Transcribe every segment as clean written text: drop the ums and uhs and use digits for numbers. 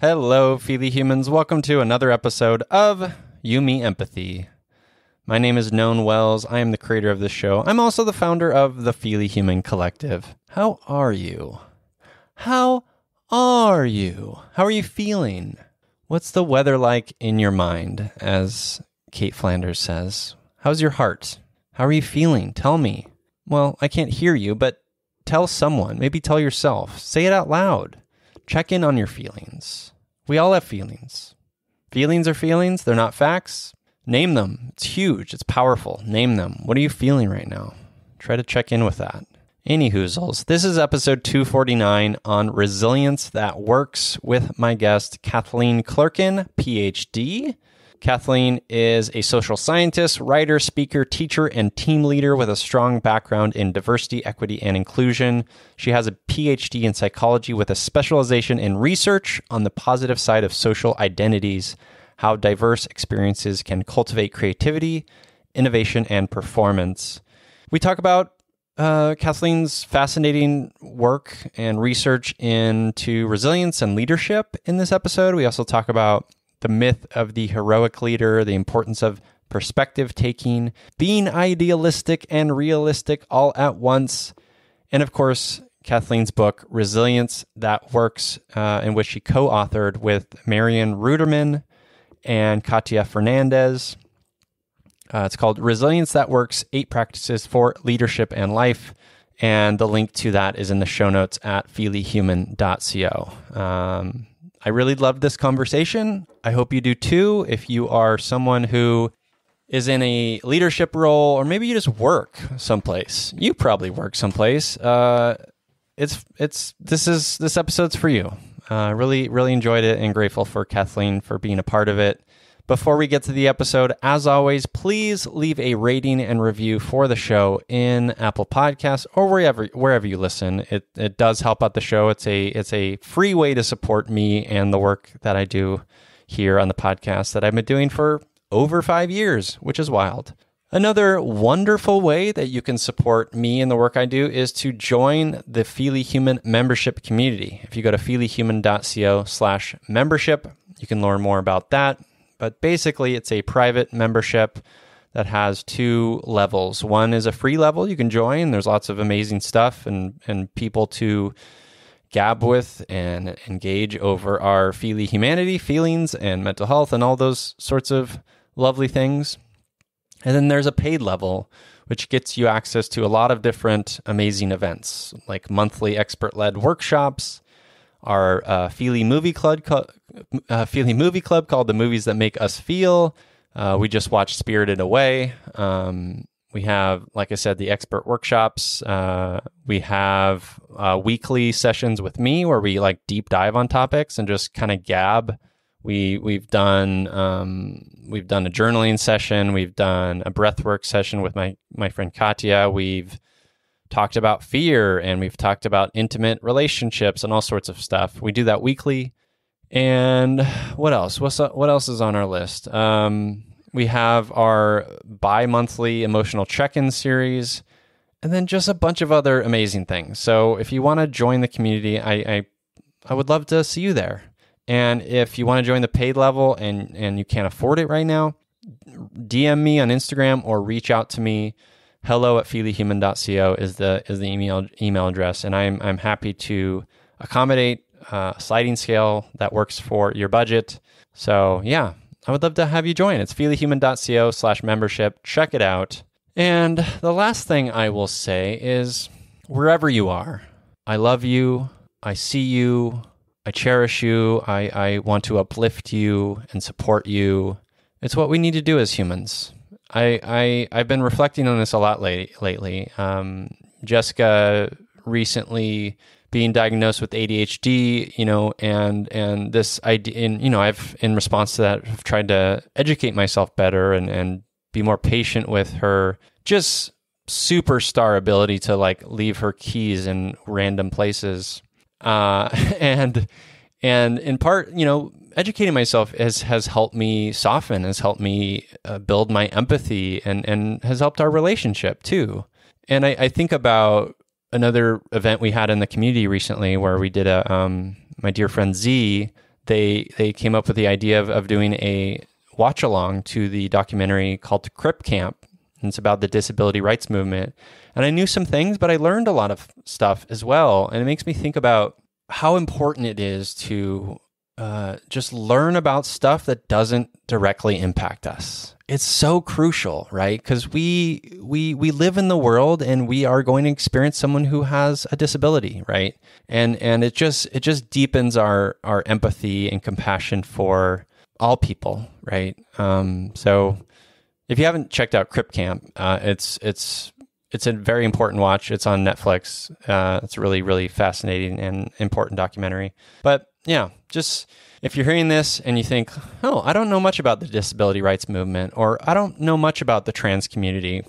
Hello, Feely humans. Welcome to another episode of You Me Empathy. My name is Known Wells. I am the creator of this show. I'm also the founder of the Feely Human Collective. How are you? How are you? How are you feeling? What's the weather like in your mind, as Kate Flanders says? How's your heart? How are you feeling? Tell me. Well, I can't hear you, but tell someone. Maybe tell yourself. Say it out loud. Check in on your feelings. We all have feelings. Feelings are feelings. They're not facts. Name them. It's huge. It's powerful. Name them. What are you feeling right now? Try to check in with that. Anyhoozles, this is episode 249 on resilience that works with my guest, Cathleen Clerkin, PhD. Cathleen is a social scientist, writer, speaker, teacher, and team leader with a strong background in diversity, equity, and inclusion. She has a PhD in psychology with a specialization in research on the positive side of social identities, how diverse experiences can cultivate creativity, innovation, and performance. We talk about Kathleen's fascinating work and research into resilience and leadership in this episode. We also talk about the myth of the heroic leader, the importance of perspective taking, being idealistic and realistic all at once, and of course, Kathleen's book, Resilience That Works, in which she co-authored with Marian Ruderman and Katia Fernandez. It's called Resilience That Works, 8 Practices for Leadership and Life, and the link to that is in the show notes at feelyhuman.co. I really loved this conversation. I hope you do too. If you are someone who is in a leadership role, or maybe you just work someplace. You probably work someplace. This episode's for you. Really enjoyed it and grateful for Cathleen for being a part of it. Before we get to the episode, as always, please leave a rating and review for the show in Apple Podcasts or wherever you listen. It does help out the show. It's a free way to support me and the work that I do here on the podcast that I've been doing for over 5 years, which is wild. Another wonderful way that you can support me and the work I do is to join the Feely Human membership community. If you go to feelyhuman.co/membership, you can learn more about that. But basically, it's a private membership that has 2 levels. One is a free level you can join. There's lots of amazing stuff and people to gab with and engage over our Feely humanity, feelings, and mental health, and all those sorts of lovely things. And then there's a paid level, which gets you access to a lot of different amazing events, like monthly expert-led workshops, our Feely movie club called The Movies That Make Us Feel. We just watched Spirited Away. We have, like I said, the expert workshops. We have weekly sessions with me where we like deep dive on topics and just kind of gab. We've done a journaling session. We've done a breathwork session with my friend Katia. We've talked about fear, and we've talked about intimate relationships and all sorts of stuff. We do that weekly. And what else? What else is on our list? We have our bi-monthly emotional check-in series, and then just a bunch of other amazing things. So if you want to join the community, I would love to see you there. And if you want to join the paid level and you can't afford it right now, DM me on Instagram or reach out to me. hello@feelyhuman.co is the email address, and I'm happy to accommodate a sliding scale that works for your budget. So yeah, I would love to have you join. It's feelyhuman.co/membership. Check it out. And the last thing I will say is, wherever you are, I love you. I see you. I cherish you. I want to uplift you and support you. It's what we need to do as humans. I've been reflecting on this a lot lately. Jessica recently being diagnosed with ADHD, and this idea, and, I've, in response to that, have tried to educate myself better and be more patient with her just superstar ability to like leave her keys in random places. And in part, educating myself has helped me soften, has helped me build my empathy, and has helped our relationship too. And I think about another event we had in the community recently where we did my dear friend Z they came up with the idea of doing a watch along to the documentary called Crip Camp. And it's about the disability rights movement. And I knew some things, but I learned a lot of stuff as well. And it makes me think about how important it is to just learn about stuff that doesn't directly impact us. It's so crucial, right? Because we live in the world, and we are going to experience someone who has a disability, right? And it just deepens our empathy and compassion for all people, right? So if you haven't checked out Crip Camp, it's a very important watch. It's on Netflix. It's a really, really fascinating and important documentary. But yeah, just if you're hearing this and you think, oh, I don't know much about the disability rights movement, or I don't know much about the trans community,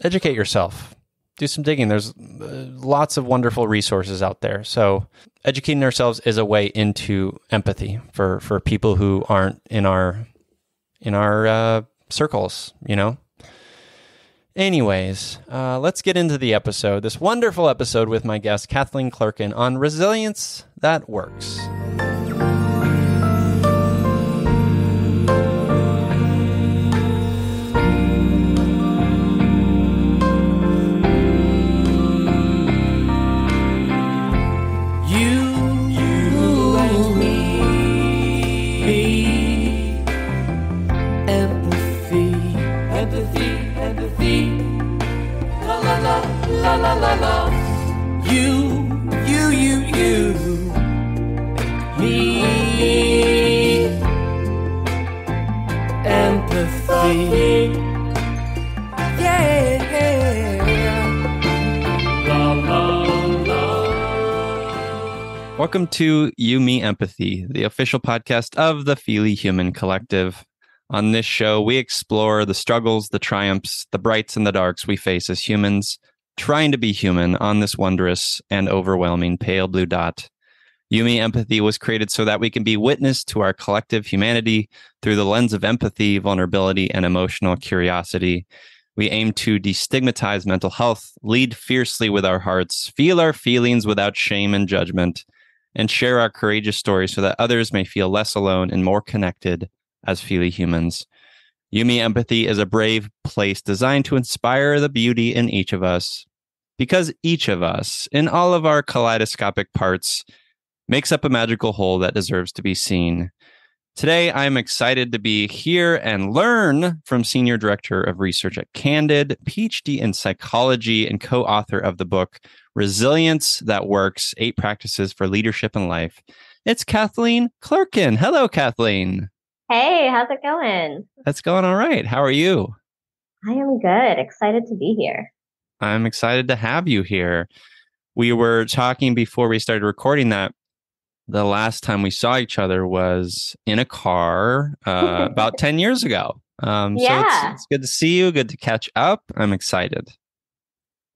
educate yourself. Do some digging. There's lots of wonderful resources out there. So educating ourselves is a way into empathy for people who aren't in our circles, you know? Anyways, let's get into the episode. This wonderful episode with my guest, Cathleen Clerkin, on resilience that works. Welcome to You, Me, Empathy, the official podcast of the Feely Human Collective. On this show, we explore the struggles, the triumphs, the brights and the darks we face as humans, trying to be human on this wondrous and overwhelming pale blue dot. You, Me, Empathy was created so that we can be witness to our collective humanity through the lens of empathy, vulnerability, and emotional curiosity. We aim to destigmatize mental health, lead fiercely with our hearts, feel our feelings without shame and judgment, and share our courageous stories so that others may feel less alone and more connected as Feely humans. You, Me, Empathy is a brave place designed to inspire the beauty in each of us, because each of us, in all of our kaleidoscopic parts, makes up a magical whole that deserves to be seen. Today, I'm excited to be here and learn from Senior Director of Research at Candid, PhD in Psychology, and co-author of the book, Resilience That Works, 8 Practices for Leadership and Life. It's Cathleen Clerkin. Hello, Cathleen. Hey, how's it going? That's going all right. How are you? I am good. Excited to be here. I'm excited to have you here. We were talking before we started recording that the last time we saw each other was in a car about 10 years ago. So it's good to see you. Good to catch up. I'm excited.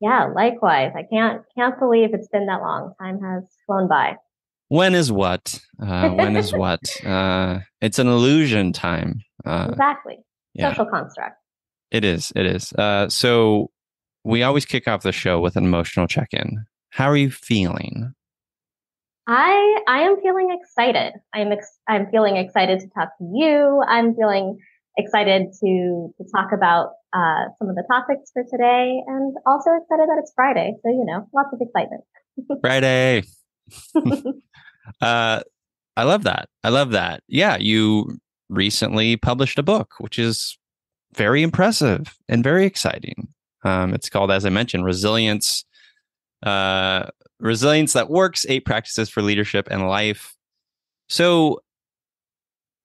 Yeah, likewise. I can't believe it's been that long. Time has flown by. When is what? When is what? It's an illusion time. Exactly. Yeah. Social construct. It is. It is. So we always kick off the show with an emotional check-in. How are you feeling? I am feeling excited. I'm feeling excited to talk to you. I'm feeling excited to talk about some of the topics for today, and also excited that it's Friday. So, lots of excitement. Friday. I love that. I love that. Yeah, you recently published a book, which is very impressive and very exciting. It's called, as I mentioned, Resilience. Resilience That Works, 8 Practices for Leadership and Life. So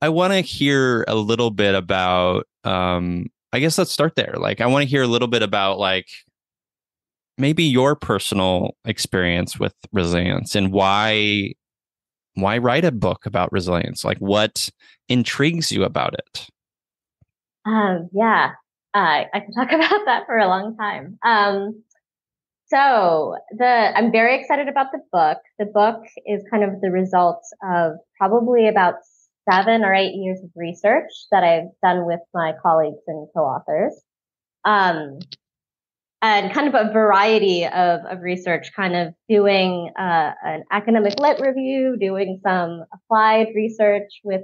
I want to hear a little bit about, I guess let's start there. I want to hear a little bit about maybe your personal experience with resilience and why write a book about resilience? What intrigues you about it? I could talk about that for a long time. So I'm very excited about the book. The book is kind of the result of probably about 7 or 8 years of research that I've done with my colleagues and co-authors. and kind of a variety of research, kind of doing an academic lit review, doing some applied research with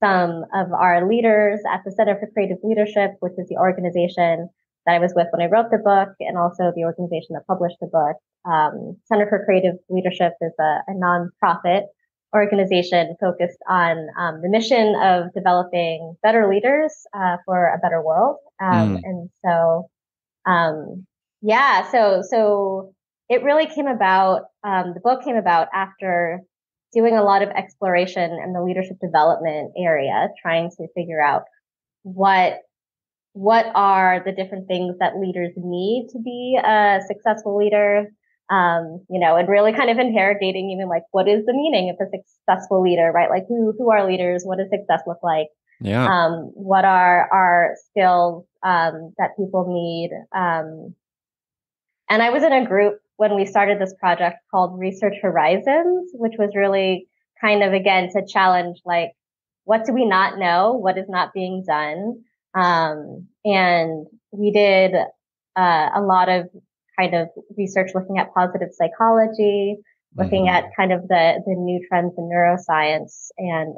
some of our leaders at the Center for Creative Leadership, which is the organization that I was with when I wrote the book, and also the organization that published the book. Center for Creative Leadership is a nonprofit organization focused on the mission of developing better leaders for a better world. And so, yeah, so it really came about. The book came about after doing a lot of exploration in the leadership development area, trying to figure out what are the different things that leaders need to be a successful leader. And really kind of interrogating even like, what is the meaning of a successful leader, right? Like who are leaders? What does success look like? Yeah. What are our skills, that people need? And I was in a group when we started this project called Research Horizons, which was really kind of, again, to challenge, like, what do we not know? What is not being done? And we did a lot of kind of research looking at positive psychology, looking at kind of the new trends in neuroscience and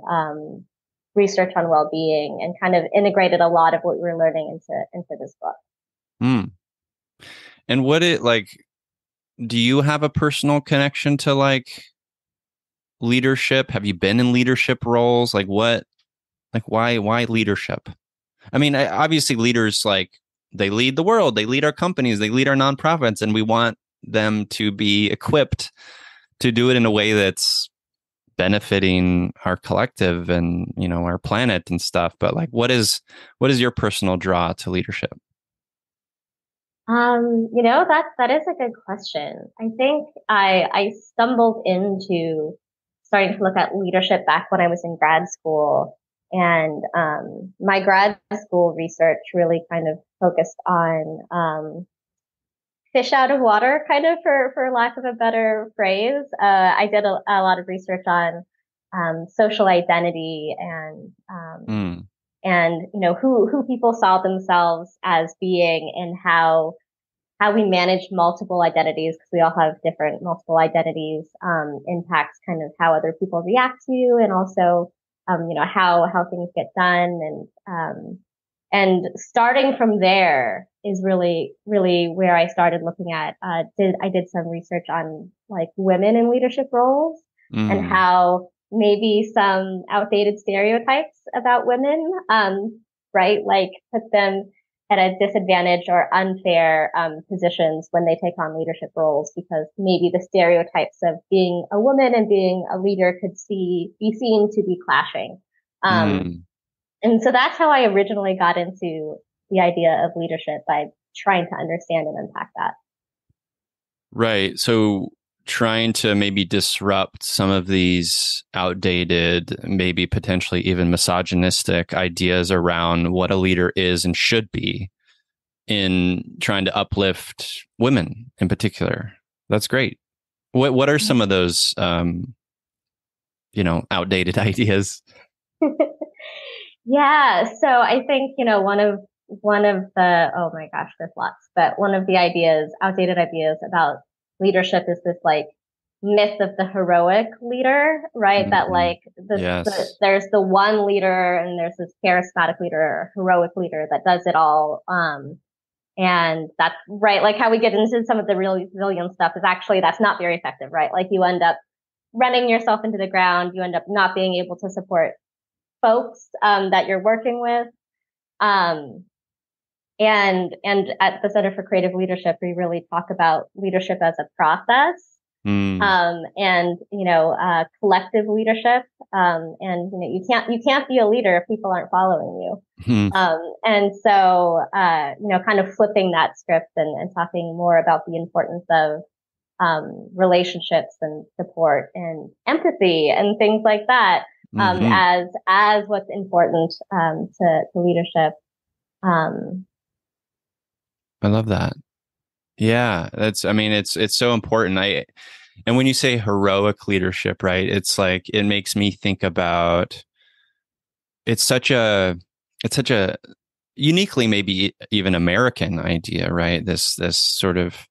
research on well-being, and kind of integrated a lot of what we were learning into this book. And do you have a personal connection to like leadership? Have you been in leadership roles? Why leadership? I mean, obviously leaders, like, they lead the world, they lead our companies, they lead our nonprofits, and we want them to be equipped to do it in a way that's benefiting our collective and, our planet and stuff. But like, what is your personal draw to leadership? That is a good question. I think I stumbled into starting to look at leadership back when I was in grad school. And my grad school research really kind of focused on fish out of water, kind of for lack of a better phrase. I did a lot of research on social identity and who people saw themselves as being, and how we manage multiple identities, because we all have different multiple identities, impacts kind of how other people react to you, and also how things get done, and starting from there is really where I started looking at. I did some research on like women in leadership roles and how maybe some outdated stereotypes about women, right, like put them at a disadvantage or unfair positions when they take on leadership roles, because maybe the stereotypes of being a woman and being a leader could be seen to be clashing. And so that's how I originally got into the idea of leadership, by trying to understand and unpack that. Right. So trying to maybe disrupt some of these outdated, maybe potentially even misogynistic ideas around what a leader is and should be, in trying to uplift women in particular. That's great. What are some of those outdated ideas? Yeah, so I think one of the, oh my gosh, there's lots, but one of the outdated ideas about leadership is this like myth of the heroic leader, right? That like there's the one leader, and there's this charismatic leader, or heroic leader that does it all. And that's right. Like how we get into some of the real resilience stuff is actually, that's not very effective, right? Like you end up running yourself into the ground. You end up not being able to support folks that you're working with. And at the Center for Creative Leadership, we really talk about leadership as a process, and collective leadership. And you can't be a leader if people aren't following you. And so kind of flipping that script and talking more about the importance of relationships and support and empathy and things like that, as what's important to leadership. I love that. Yeah, it's so important. And when you say heroic leadership, right, it's like, it makes me think about, it's such a uniquely maybe even American idea, right? This sort of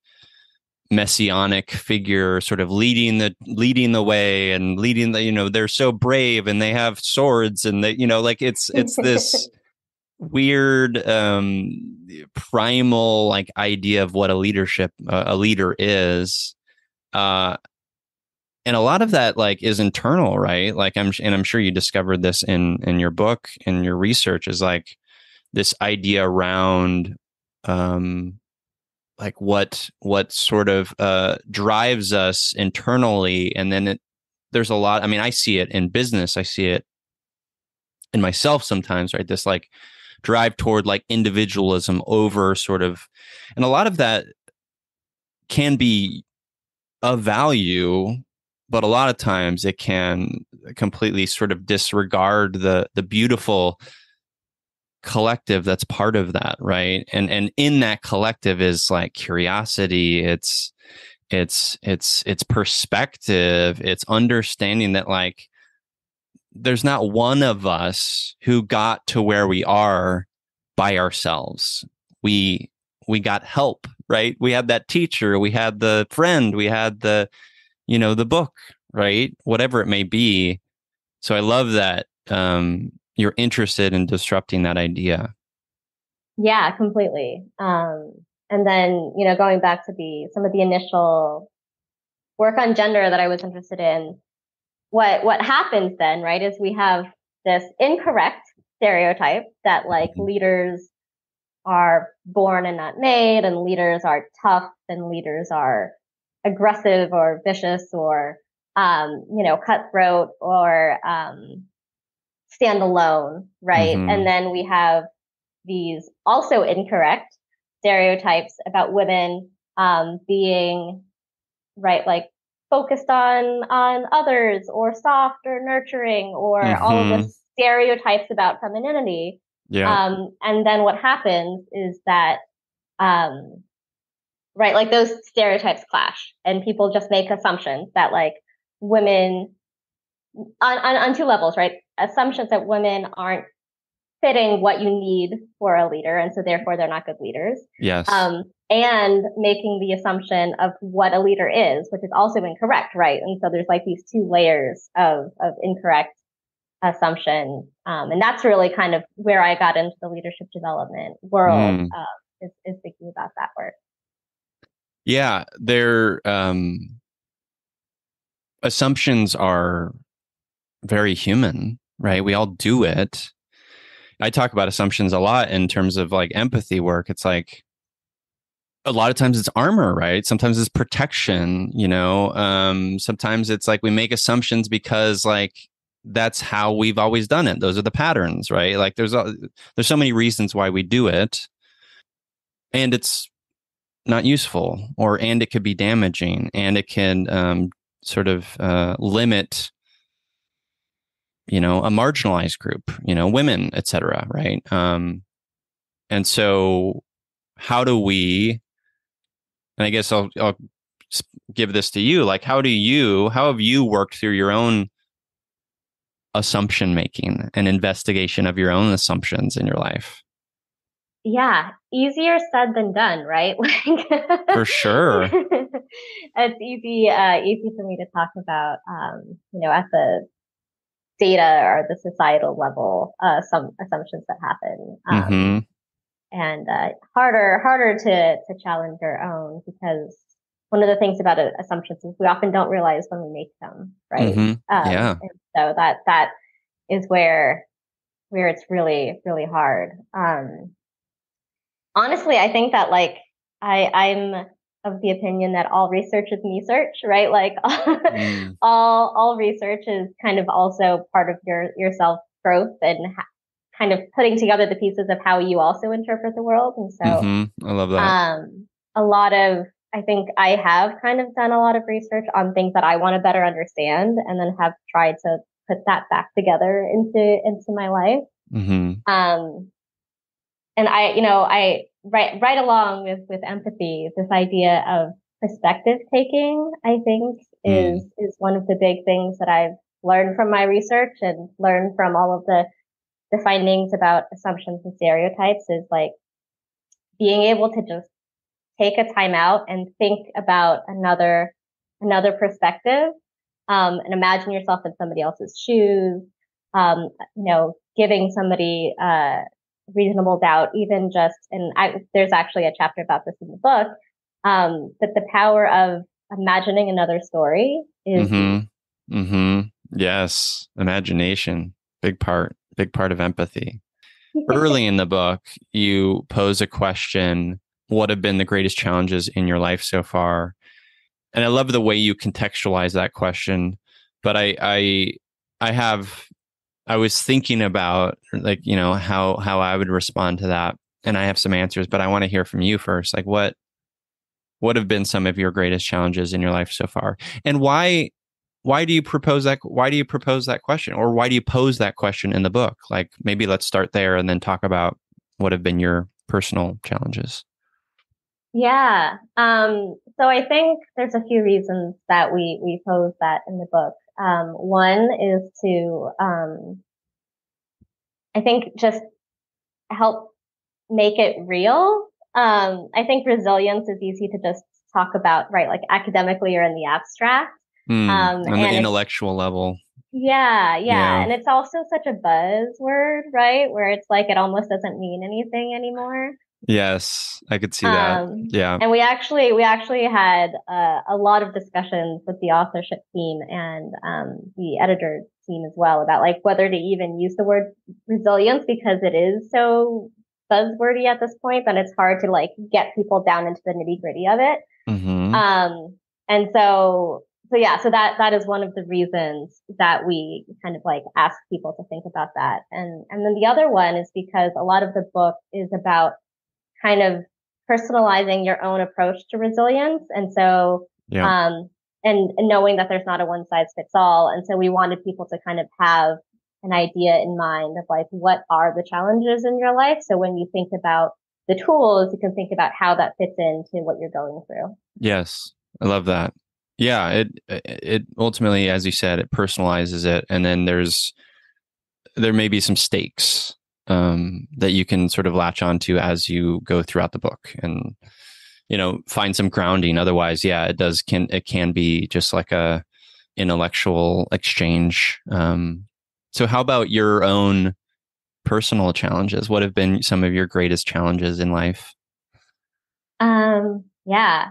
messianic figure sort of leading the way and leading the, they're so brave and they have swords and they, like it's this weird primal like idea of what a leader is. And a lot of that like is internal, right? Like I'm sure you discovered this in your book, in your research, is like this idea around like what sort of drives us internally. And then there's a lot, I mean, I see it in business, I see it in myself sometimes, right? This like drive toward like individualism over sort of, and a lot of that can be of value, but a lot of times it can completely sort of disregard the beautiful collective that's part of that, right? And in that collective is like curiosity, it's perspective, it's understanding that like there's not one of us who got to where we are by ourselves. We got help, right? We had that teacher, we had the friend, we had the, the book, right? Whatever it may be. So I love that you're interested in disrupting that idea. Yeah, completely. And then, going back to some of the initial work on gender that I was interested in, what happens then, right, is we have this incorrect stereotype that like leaders are born and not made, and leaders are tough, and leaders are aggressive or vicious or, cutthroat or stand alone, right? Mm-hmm. And then we have these also incorrect stereotypes about women being, right, like focused on others or soft or nurturing or all of the stereotypes about femininity. Yeah. And then what happens is that, right, like those stereotypes clash and people just make assumptions that like women on two levels, right? Assumptions that women aren't fitting what you need for a leader, and so therefore they're not good leaders. Yes. And making the assumption of what a leader is, which is also incorrect, right? And so there's like these two layers of incorrect assumption, and that's really kind of where I got into the leadership development world. Is thinking about that work. Yeah, their assumptions are very human, right? We all do it. I talk about assumptions a lot in terms of like empathy work. It's like a lot of times it's armor, right? Sometimes it's protection, sometimes it's like we make assumptions because like that's how we've always done it. Those are the patterns, right? Like there's so many reasons why we do it, and it's not useful, and it could be damaging, and it can sort of limit, a marginalized group, women, etc. Right? And so, how do we? And I guess I'll give this to you. Like, how have you worked through your own assumption making and investigation of your own assumptions in your life? Yeah, easier said than done, right? For sure. It's easy for me to talk about, at the data or the societal level, some assumptions that happen, and harder to challenge your own, because one of the things about assumptions is we often don't realize when we make them, right? Yeah. And so that is where it's really really hard. Honestly, I think that like I'm of the opinion that all research is me search, right? Like all research is kind of also part of your self growth and kind of putting together the pieces of how you also interpret the world. And so, I love that. A lot of, I think I have kind of done a lot of research on things that I want to better understand, and then have tried to put that back together into my life. And I right along with empathy, this idea of perspective taking, I think is one of the big things that I've learned from my research and learned from all of the the findings about assumptions and stereotypes is like being able to just take a time out and think about another perspective, and imagine yourself in somebody else's shoes, giving somebody reasonable doubt, even just, there's actually a chapter about this in the book, that the power of imagining another story is. Mm-hmm. Mm-hmm. Yes. Imagination. Big part of empathy. Early in the book, you pose a question: what have been the greatest challenges in your life so far? And I love the way you contextualize that question. But I was thinking about, like, how I would respond to that. And I have some answers, but I want to hear from you first. Like, what have been some of your greatest challenges in your life so far? And why do you propose that? Why do you propose that question, or why do you pose that question in the book? Like, maybe let's start there and then talk about what have been your personal challenges. Yeah. So I think there's a few reasons that we pose that in the book. One is to, I think, just help make it real. I think resilience is easy to just talk about, right? Like academically or in the abstract. On the intellectual level. Yeah. And it's also such a buzzword, right? Where it's like, it almost doesn't mean anything anymore. Yes, I could see that. Yeah. And we actually had a lot of discussions with the authorship team and the editor team as well about like whether to even use the word resilience, because it is so buzzwordy at this point that it's hard to like get people down into the nitty gritty of it. Mm-hmm. And so that is one of the reasons that we kind of like ask people to think about that. And then the other one is because a lot of the book is about kind of personalizing your own approach to resilience. And so, and knowing that there's not a one size fits all. And so we wanted people to kind of have an idea in mind of like, what are the challenges in your life? So when you think about the tools, you can think about how that fits into what you're going through. Yes. I love that. Yeah. It ultimately, as you said, it personalizes it. And then there may be some stakes that you can sort of latch onto as you go throughout the book, and find some grounding. Otherwise, yeah, it can be just like a intellectual exchange. So how about your own personal challenges? What have been some of your greatest challenges in life? Yeah.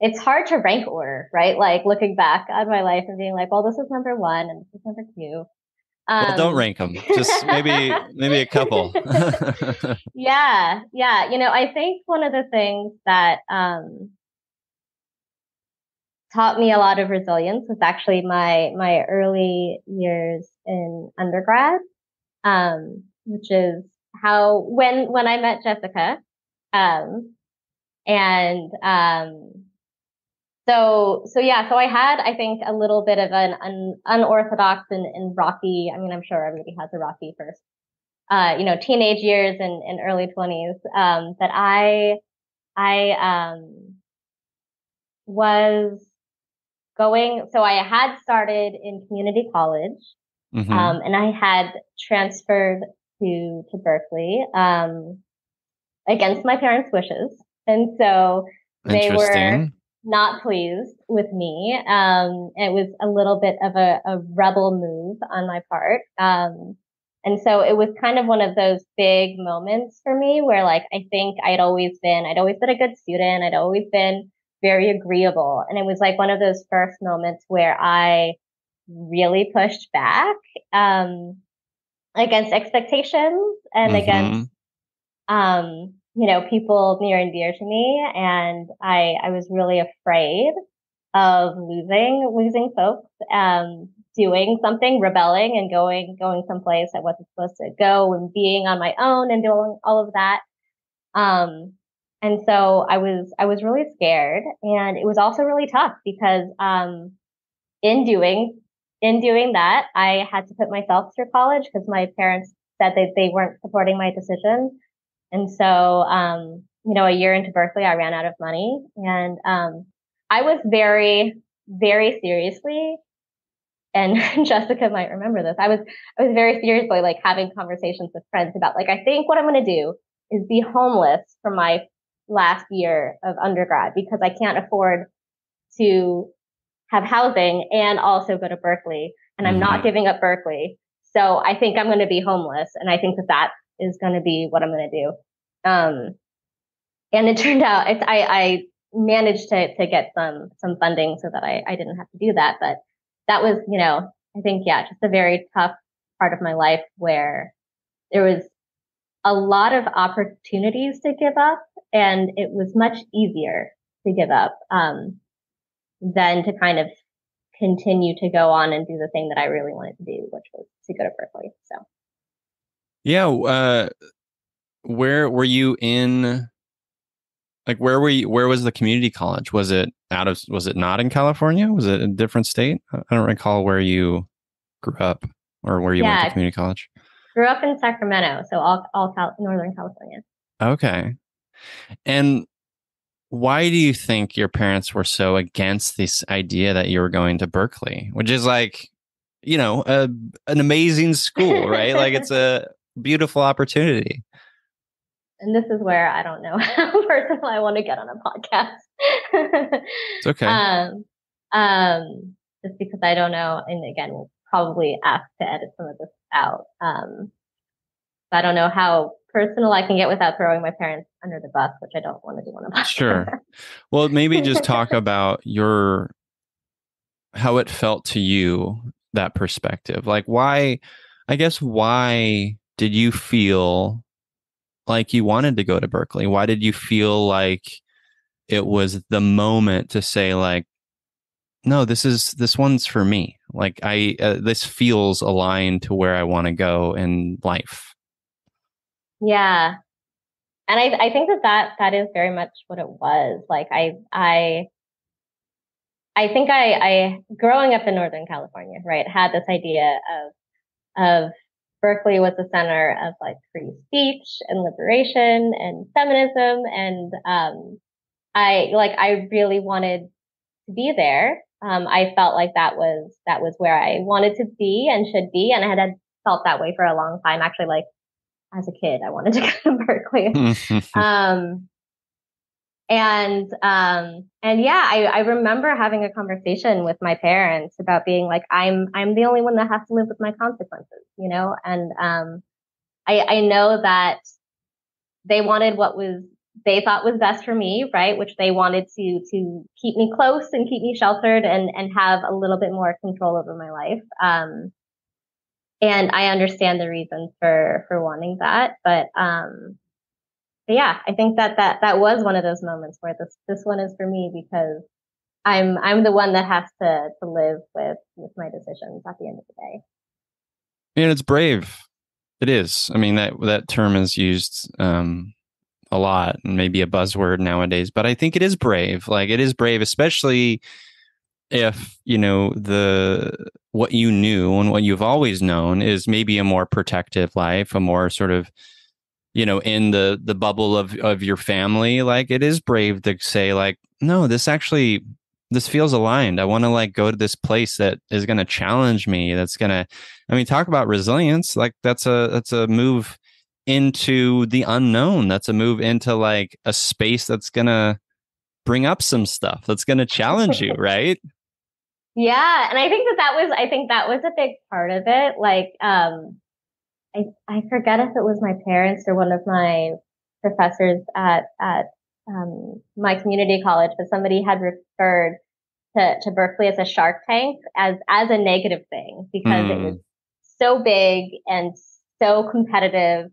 It's hard to rank order, right? Like looking back on my life and being like, well, this is number one and this is number two. Well, don't rank them. Just maybe a couple. Yeah. I think one of the things that taught me a lot of resilience was actually my early years in undergrad, which is how when I met Jessica, and so I had, I think, a little bit of an unorthodox and rocky. I mean, I'm sure everybody has a rocky first, teenage years and early 20s. That I was going. So I had started in community college, Mm-hmm. and I had transferred to Berkeley, against my parents' wishes, and so they were not pleased with me. It was a little bit of a rebel move on my part. And so it was kind of one of those big moments for me where like, I think I'd always been a good student. I'd always been very agreeable. And it was like one of those first moments where I really pushed back, against expectations and against, people near and dear to me. And I was really afraid of losing folks, doing something, rebelling and going someplace I wasn't supposed to go and being on my own and doing all of that. And so I was really scared, and it was also really tough because, in doing that, I had to put myself through college because my parents said that they weren't supporting my decision. And so, a year into Berkeley, I ran out of money, and I was very, very seriously and Jessica might remember this. I was very seriously like having conversations with friends about like, I think what I'm going to do is be homeless for my last year of undergrad because I can't afford to have housing and also go to Berkeley. And I'm not giving up Berkeley. So I think I'm going to be homeless. And I think that that is going to be what I'm going to do. And it turned out I managed to get some funding so that I didn't have to do that. But that was, you know, I think, yeah, just a very tough part of my life where there was a lot of opportunities to give up, and it was much easier to give up than to kind of continue to go on and do the thing that I really wanted to do, which was to go to Berkeley. So, yeah. Where were you in? Like, where were you? Where was the community college? Was it was it not in California? Was it a different state? I don't recall where you grew up or where you went to community college. Grew up in Sacramento, so Northern California. Okay. And why do you think your parents were so against this idea that you were going to Berkeley, which is like, you know, an amazing school, right? Like, it's a beautiful opportunity. And this is where I don't know how personal I want to get on a podcast. It's okay. Just because I don't know, and again, we'll probably ask to edit some of this out. I don't know how personal I can get without throwing my parents under the bus, which I don't want to do on a podcast. Sure. Well, maybe just talk about how it felt to you, that perspective. Like, why did you feel like you wanted to go to Berkeley? Why did you feel like it was the moment to say, like, no, this one's for me. Like, this feels aligned to where I want to go in life. Yeah. And I think that is very much what it was. Like, I think I growing up in Northern California, right, had this idea of Berkeley was the center of like free speech and liberation and feminism. And, I really wanted to be there. I felt like that was where I wanted to be and should be. And I had felt that way for a long time. Actually, like as a kid, I wanted to go to Berkeley. And yeah, I remember having a conversation with my parents about being like, I'm the only one that has to live with my consequences, you know? And, I know that they wanted what they thought was best for me, right? Which they wanted to keep me close and keep me sheltered and have a little bit more control over my life. And I understand the reasons for wanting that, but yeah, I think that was one of those moments where this one is for me because I'm the one that has to live with my decisions at the end of the day. And it's brave. It is. I mean, that term is used a lot and maybe a buzzword nowadays, but I think it is brave. Like, it is brave, especially if, you know, what you knew and what you've always known is maybe a more protective life, a more sort of, you know, in the bubble of your family. Like, it is brave to say, like, no, this feels aligned. I want to like go to this place that is going to challenge me. That's going to, I mean, talk about resilience. Like, that's a move into the unknown. That's a move into like a space that's going to bring up some stuff that's going to challenge you. Right. Yeah. And I think that was a big part of it. Like, I forget if it was my parents or one of my professors at my community college, but somebody had referred to Berkeley as a Shark Tank as a negative thing because it was so big and so competitive.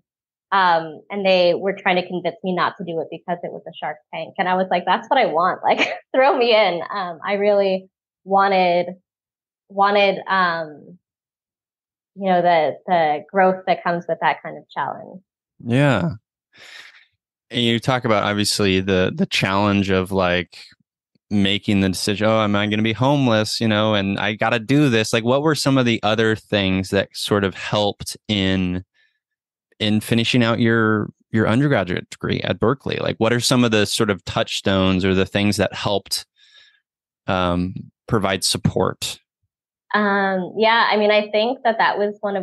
And they were trying to convince me not to do it because it was a Shark Tank. And I was like, that's what I want. Like, throw me in. I really wanted, you know, the growth that comes with that kind of challenge. Yeah. And you talk about obviously the challenge of like making the decision, oh, am I going to be homeless, you know, and I got to do this. Like, what were some of the other things that sort of helped in finishing out your undergraduate degree at Berkeley? Like, what are some of the sort of touchstones or the things that helped provide support? Yeah, I mean, I think that that was one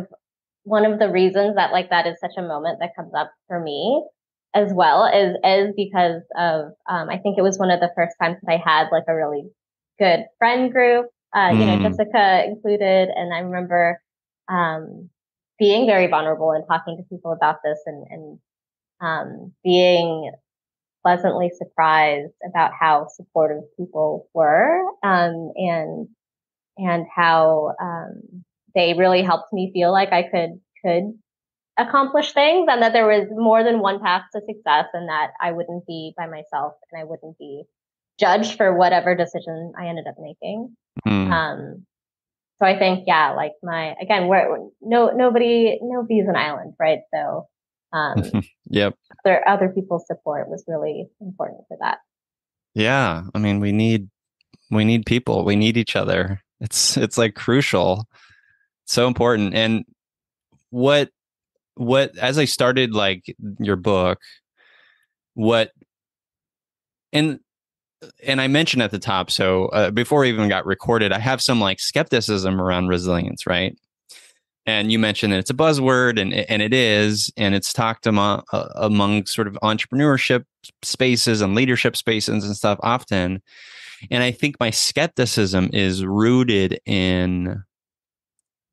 of the reasons that like that is such a moment that comes up for me as well is because of I think it was one of the first times that I had like a really good friend group, Mm, Jessica included, and I remember being very vulnerable and talking to people about this and being pleasantly surprised about how supportive people were, and how they really helped me feel like I could accomplish things, and that there was more than one path to success, and that I wouldn't be by myself and I wouldn't be judged for whatever decision I ended up making. mm. Um, so I think, yeah, like my again, we're nobody's an island, right? So Yep. other people's support was really important for that. Yeah. I mean, we need people. We need each other. It's like crucial. So important. And what as I started like your book, what and I mentioned at the top, so before we even got recorded, I have some like skepticism around resilience, right? And you mentioned that it's a buzzword, and it is, and it's talked among sort of entrepreneurship spaces and leadership spaces and stuff often. And I think my skepticism is rooted in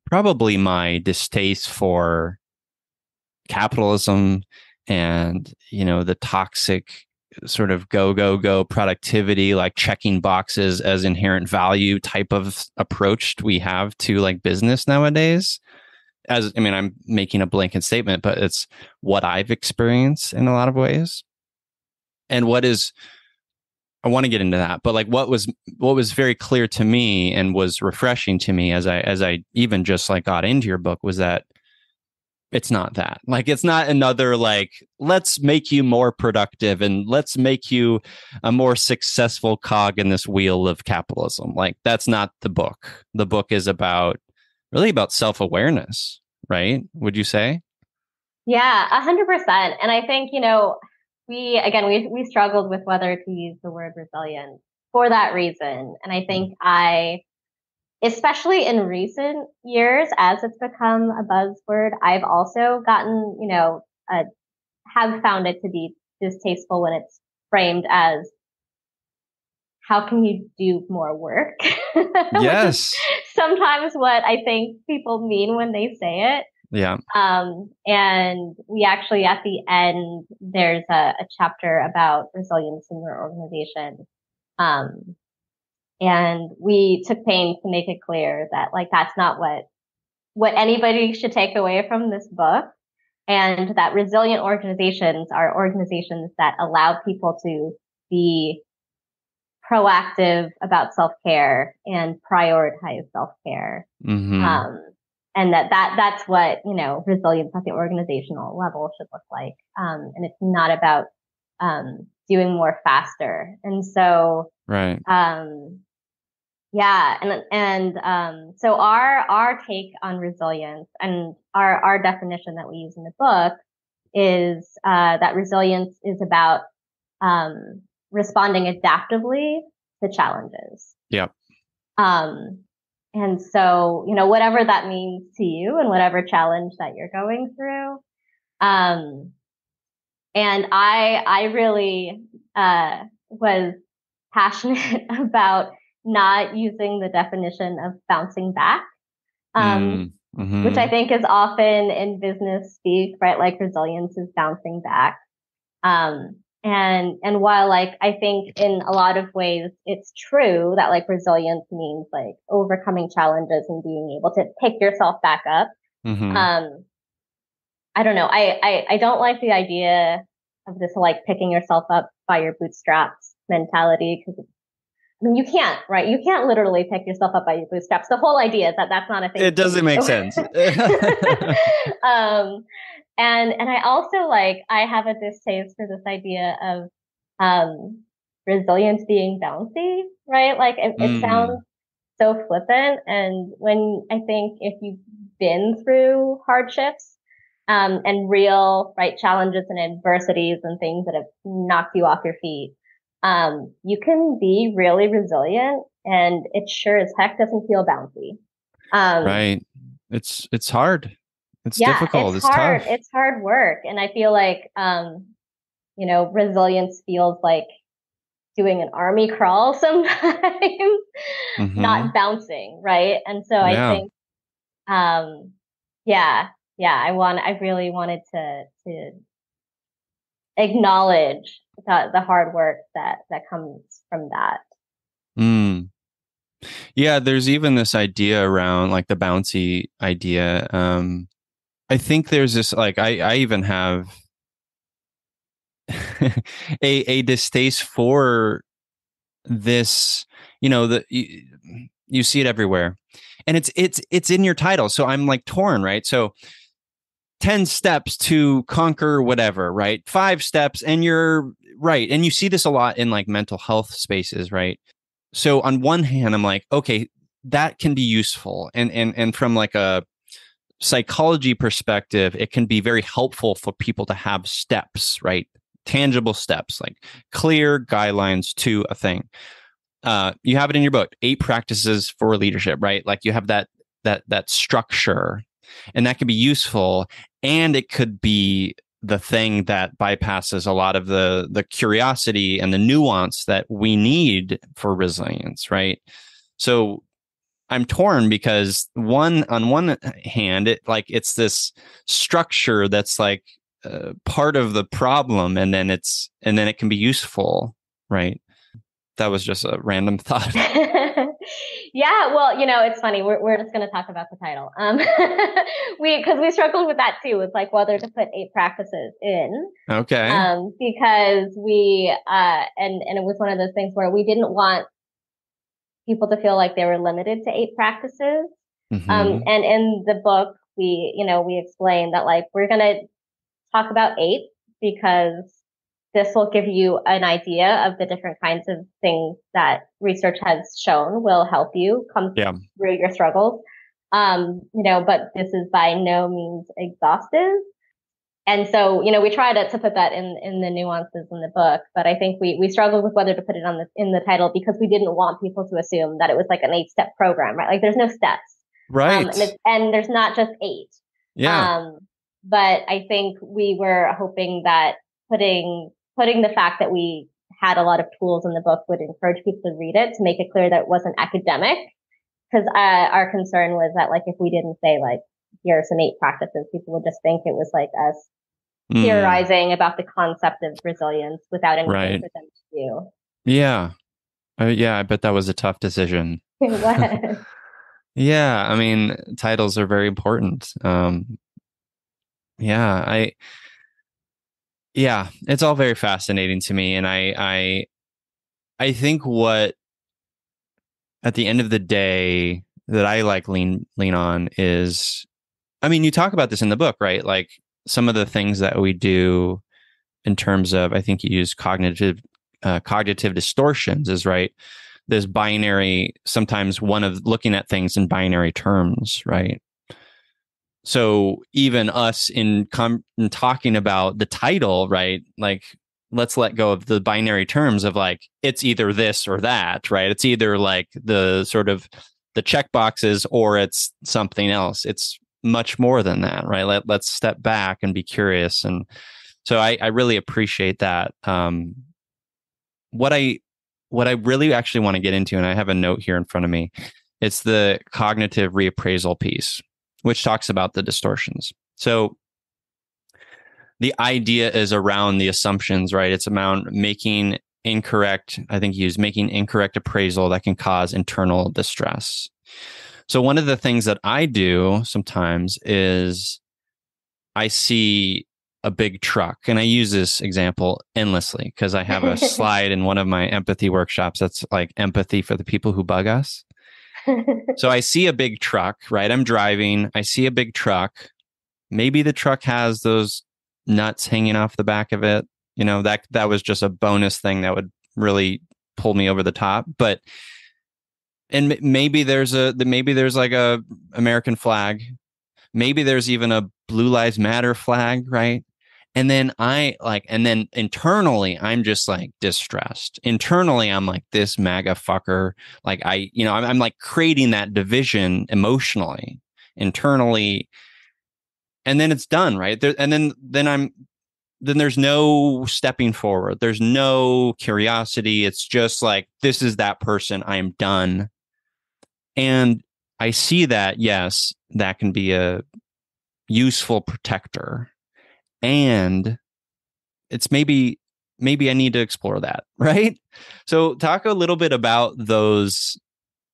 probably my distaste for capitalism and, the toxic sort of go productivity, like checking boxes as inherent value type of approach we have to like business nowadays. As I mean, I'm making a blanket statement, but it's what I've experienced in a lot of ways. And I want to get into that, but like what was very clear to me and was refreshing to me as I even just like got into your book was that it's not that. Like it's not another like let's make you more productive and let's make you a more successful cog in this wheel of capitalism. Like that's not the book. The book is really about self-awareness, right? Would you say? Yeah, 100%. And I think, we struggled with whether to use the word resilient for that reason. And I think especially in recent years, as it's become a buzzword, I've also gotten, have found it to be distasteful when it's framed as how can you do more work? Which is Yes. sometimes what I think people mean when they say it. Yeah. And we actually, at the end, there's a chapter about resilience in your organization. Um, and we took pains to make it clear that like that's not what anybody should take away from this book, and that resilient organizations are organizations that allow people to be proactive about self-care and prioritize self-care. Mm-hmm. Um, and that's what, resilience at the organizational level should look like. And it's not about, doing more faster. And so, Right. yeah. So our take on resilience and our definition that we use in the book is, that resilience is about, responding adaptively to challenges. Yep. Um, and so, whatever that means to you and whatever challenge that you're going through. Um, and I really, was passionate about not using the definition of bouncing back, um, which I Mm-hmm. think is often in business speak, right? Like resilience is bouncing back. And while like, I think in a lot of ways, it's true that like resilience means like overcoming challenges and being able to pick yourself back up. Mm-hmm. Um, I don't know. I don't like the idea of this like picking yourself up by your bootstraps mentality, because I mean, you can't, right? You can't literally pick yourself up by your bootstraps. The whole idea is that that's not a thing It you can doesn't make sense. do. um, and I also like I have a distaste for this idea of resilience being bouncy, right? Like it sounds Mm. so flippant, and when I think if you've been through hardships, and real right challenges and adversities and things that have knocked you off your feet, you can be really resilient, and it sure as heck doesn't feel bouncy. Um, Right. It's hard. It's yeah, difficult. It's tough. it's hard work. And I feel like, resilience feels like doing an army crawl sometimes, Hmm. not bouncing, right? And so I Yeah. think, um, yeah, yeah, I really wanted to acknowledge the hard work that comes from that. Mm. Yeah, there's even this idea around like the bouncy idea. I think there's this like I even have a distaste for this, you see it everywhere. And it's in your title. So I'm like torn, right? So 10 steps to conquer whatever, right? 5 steps and you're right. And you see this a lot in like mental health spaces, right? So on one hand, I'm like, okay, that can be useful. And from like a psychology perspective, it can be very helpful for people to have steps, right? Tangible steps, like clear guidelines to a thing. You have it in your book, 8 practices for leadership, right? Like you have that structure, and that can be useful, and it could be the thing that bypasses a lot of the curiosity and the nuance that we need for resilience, right? So I'm torn because on one hand, it's this structure that's like part of the problem, and then it can be useful, right? That was just a random thought. Yeah, well, it's funny. We're just going to talk about the title. Because we struggled with that too, with like whether to put 8 practices in. Okay. Because and it was one of those things where we didn't want people to feel like they were limited to 8 practices. Hmm. And in the book, we explain that like we're going to talk about 8 because this will give you an idea of the different kinds of things that research has shown will help you come Yeah. through your struggles. But this is by no means exhaustive. And so, we try to put that in the nuances in the book, but I think we struggled with whether to put it in the title because we didn't want people to assume that it was like an 8-step program, right? Like there's no steps. Right. And there's not just 8. Yeah. Um, but I think we were hoping that putting the fact that we had a lot of tools in the book would encourage people to read it to make it clear that it wasn't academic. Because our concern was that like if we didn't say like here are some 8 practices, people would just think it was like us Mm, theorizing about the concept of resilience without anything right. for them to Yeah. Yeah. I bet that was a tough decision. do. It was. Yeah. I mean, titles are very important. Yeah. Yeah. It's all very fascinating to me, and I think what at the end of the day that I like lean on is, I mean, you talk about this in the book, right? Like some of the things that we do in terms of, I think you use cognitive distortions is right. This binary, sometimes one of looking at things in binary terms, right? So even us in talking about the title, right? Like let's let go of the binary terms of like it's either this or that, right? It's either like the sort of the check boxes or it's something else. It's much more than that, right? Let's step back and be curious. And so I really appreciate that. What I what I really actually want to get into, and I have a note here in front of me, it's the cognitive reappraisal piece, which talks about the distortions. So the idea is around the assumptions, right? It's around making incorrect, I think you use making incorrect appraisal that can cause internal distress. So one of the things that I do sometimes is I see a big truck, and I use this example endlessly because I have a slide in one of my empathy workshops that's like empathy for the people who bug us. So I see a big truck, right? I'm driving, I see a big truck. Maybe the truck has those nuts hanging off the back of it. That was just a bonus thing that would really pull me over the top. But and maybe there's like a American flag. Maybe there's even a Blue Lives Matter flag, right? And then and then internally, I'm just like distressed. Internally, I'm like, this MAGA fucker. Like I'm like creating that division emotionally, internally. And then it's done, right? And then there's no stepping forward. There's no curiosity. It's just like, this is that person. I am done. And I see that, yes, that can be a useful protector. And it's maybe I need to explore that, right? So talk a little bit about those,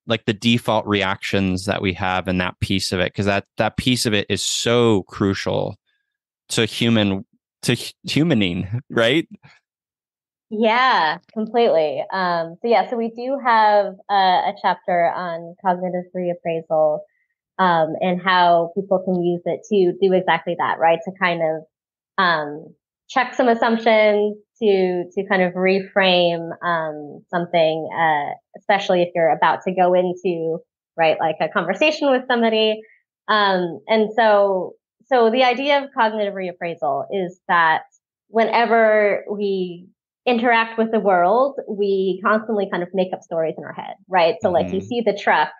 like the default reactions that we have in that piece of it, because that piece of it is so crucial to humaning, right? Yeah, completely. So we do have a chapter on cognitive reappraisal, and how people can use it to do exactly that, right? To kind of check some assumptions, to kind of reframe something, especially if you're about to go into, right, like a conversation with somebody. And so the idea of cognitive reappraisal is that whenever we interact with the world, we constantly kind of make up stories in our head, right? So like you see the truck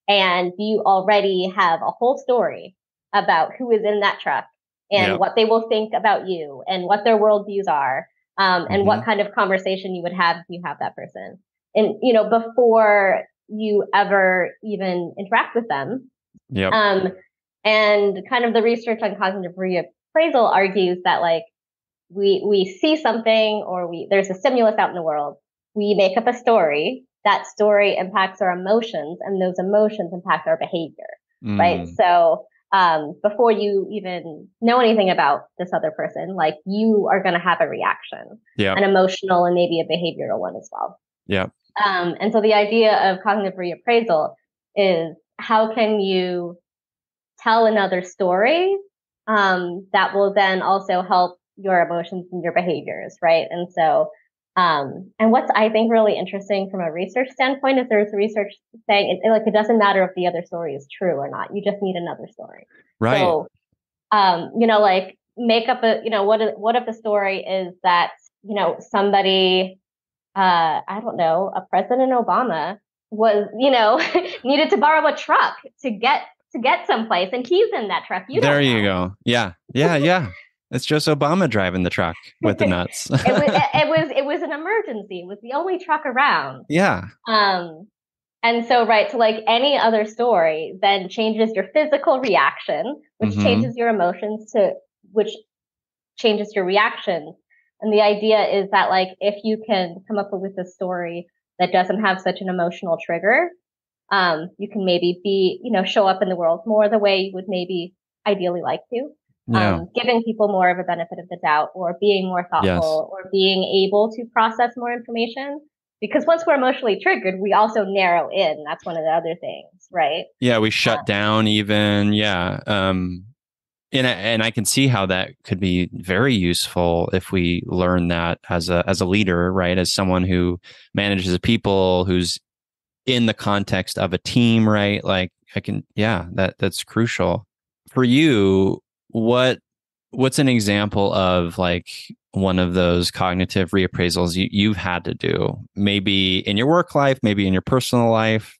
and you already have a whole story about who is in that truck and what they will think about you and what their worldviews are, and what kind of conversation you would have if you have that person. And, before you ever even interact with them. Yep. And kind of the research on cognitive reappraisal argues that like we see something, or there's a stimulus out in the world, we make up a story, that story impacts our emotions, and those emotions impact our behavior, right? So before you even know anything about this other person, like you are going to have a reaction, an emotional and maybe a behavioral one as well. Yeah. And so the idea of cognitive reappraisal is, how can you tell another story that will then also help your emotions and your behaviors, right? And so, and what's I think really interesting from a research standpoint is there's research saying it doesn't matter if the other story is true or not. You just need another story. Right. So, like make up what if the story is that, somebody, I don't know, a President Obama was, needed to borrow a truck to get someplace, and he's in that truck. There you go. Yeah. It's just Obama driving the truck with the nuts. it was an emergency. It was the only truck around. Yeah. And so, right, so like any other story then changes your physical reaction, which changes your emotions, which changes your reactions. And the idea is that like if you can come up with a story that doesn't have such an emotional trigger, you can maybe show up in the world more the way you would maybe ideally like to. Giving people more of a benefit of the doubt, or being more thoughtful, or being able to process more information. Because once we're emotionally triggered, we also narrow in. That's one of the other things, right? Yeah, we shut down even. Yeah. And I can see how that could be very useful if we learn that as a leader, right? As someone who manages people, who's in the context of a team, right? Like that's crucial. For you, what's an example of like one of those cognitive reappraisals you've had to do, maybe in your work life, maybe in your personal life?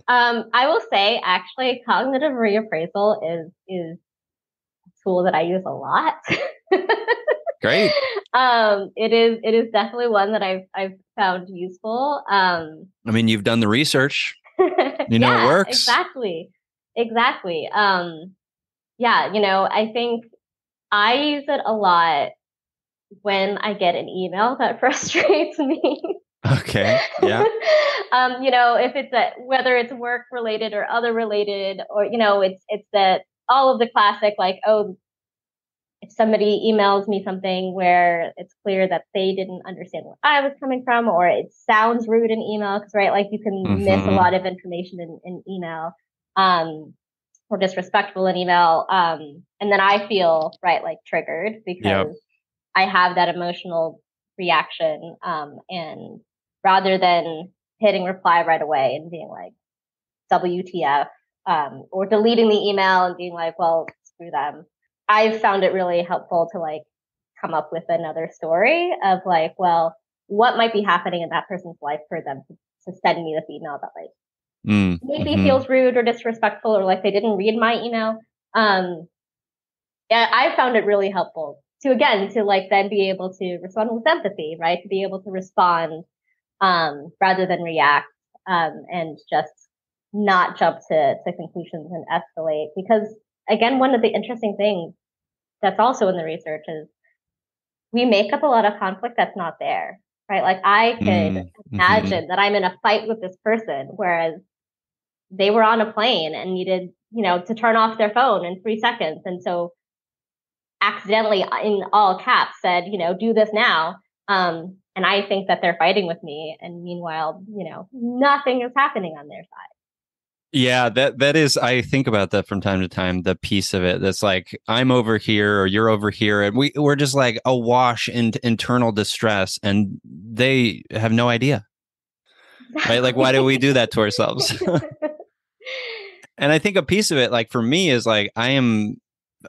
I will say, actually, cognitive reappraisal is a tool that I use a lot. Great. It is definitely one that I've found useful. I mean, you've done the research. You know, it works. Exactly. I think I use it a lot when I get an email that frustrates me. Okay. Yeah. If whether it's work related or other related, or, it's that all of the classic, like, oh, if somebody emails me something where it's clear that they didn't understand where I was coming from, or it sounds rude in email, because, right, like you can miss a lot of information in email, or disrespectful in email. And then I feel, right, like triggered because I have that emotional reaction. And rather than hitting reply right away and being like, WTF, or deleting the email and being like, well, screw them, I've found it really helpful to like come up with another story of like, well, what might be happening in that person's life for them to send me this email that like maybe mm-hmm. feels rude or disrespectful or like they didn't read my email. Um, yeah, I found it really helpful to again to like then be able to respond with empathy, right? To be able to respond rather than react and just not jump to conclusions and escalate. Because again, one of the interesting things that's also in the research is we make up a lot of conflict that's not there, right? Like I could Mm-hmm. imagine that I'm in a fight with this person, whereas they were on a plane and needed, to turn off their phone in 3 seconds. And so accidentally in all caps said, do this now. And I think that they're fighting with me. And meanwhile, nothing is happening on their side. Yeah, that is, I think about that from time to time, the piece of it that's like, I'm over here or you're over here, and we're just like awash in internal distress, and they have no idea, right? Like, why do we do that to ourselves? And I think a piece of it, like for me, is like I am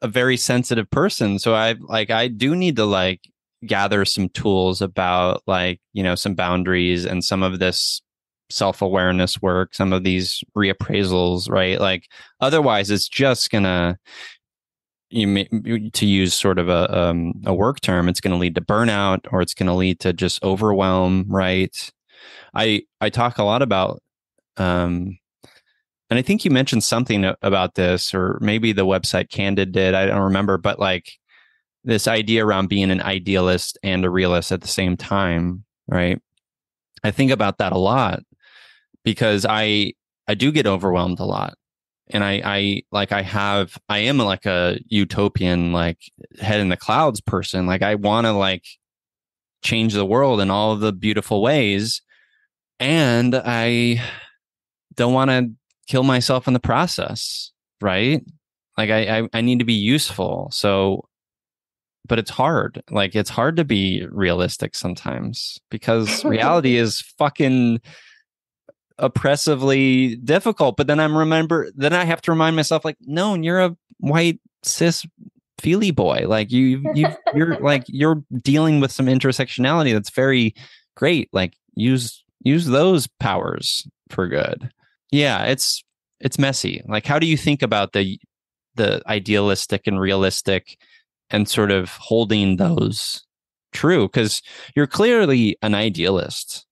a very sensitive person, so I do need to like gather some tools about like some boundaries and some of this self-awareness work, some of these reappraisals, right? Like otherwise, it's just gonna to use sort of a work term, it's going to lead to burnout or it's going to lead to just overwhelm, right? I talk a lot about and I think you mentioned something about this, or maybe the website Candid did. I don't remember, but like this idea around being an idealist and a realist at the same time, right? I think about that a lot because I do get overwhelmed a lot, and I am like a utopian, like head in the clouds person. Like I want to like change the world in all of the beautiful ways, and I don't want to kill myself in the process, right? Like I need to be useful. So, but it's hard. Like it's hard to be realistic sometimes because reality is fucking oppressively difficult. But then then I have to remind myself, like, no, you're a white cis feely boy. Like you're dealing with some intersectionality that's very great. Like use those powers for good. Yeah, it's messy. Like how do you think about the idealistic and realistic and sort of holding those true? Because you're clearly an idealist.